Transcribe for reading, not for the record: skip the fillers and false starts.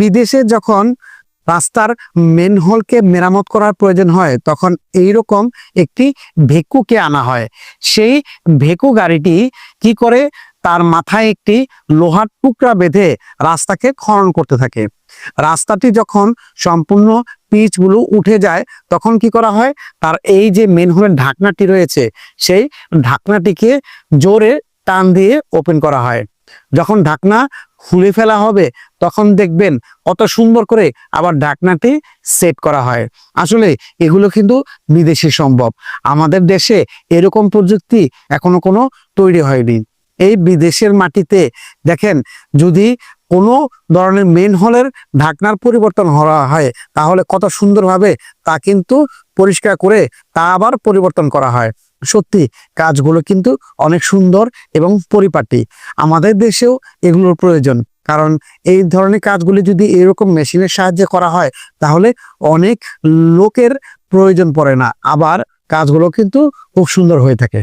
বিদেশে যখন রাস্তার মেনহোলকে মেরামত করার প্রয়োজন হয় তখন এইরকম একটি ভেকুকে আনা হয়। সেই ভেকু গাড়িটি কি করে, তার মাথায় একটি লোহার টুকরা বেঁধে রাস্তাকে খনন করতে থাকে। রাস্তাটি যখন সম্পূর্ণ পিচগুলো উঠে যায় তখন কি করা হয়, তার এই যে মেনহোলের ঢাকনাটি রয়েছে সেই ঢাকনাটিকে জোরে টান দিয়ে ওপেন করা হয়। যখন ঢাকনা খুলে ফেলা হবে তখন দেখবেন কত সুন্দর করে আবার ঢাকনাটি সেট করা হয়। আসলে এগুলো কিন্তু বিদেশে সম্ভব, আমাদের দেশে এরকম প্রযুক্তি এখনো কোনো তৈরি হয়নি। এই বিদেশের মাটিতে দেখেন, যদি কোনো ধরনের মেন হলের ঢাকনার পরিবর্তন করা হয় তাহলে কত সুন্দরভাবে তা কিন্তু পরিষ্কার করে তা আবার পরিবর্তন করা হয়। সত্যি কাজগুলো কিন্তু অনেক সুন্দর এবং পরিপাটি। আমাদের দেশেও এগুলোর প্রয়োজন, কারণ এই ধরনের কাজগুলি যদি এরকম মেশিনের সাহায্যে করা হয় তাহলে অনেক লোকের প্রয়োজন পড়ে না, আবার কাজগুলো কিন্তু খুব সুন্দর হয়ে থাকে।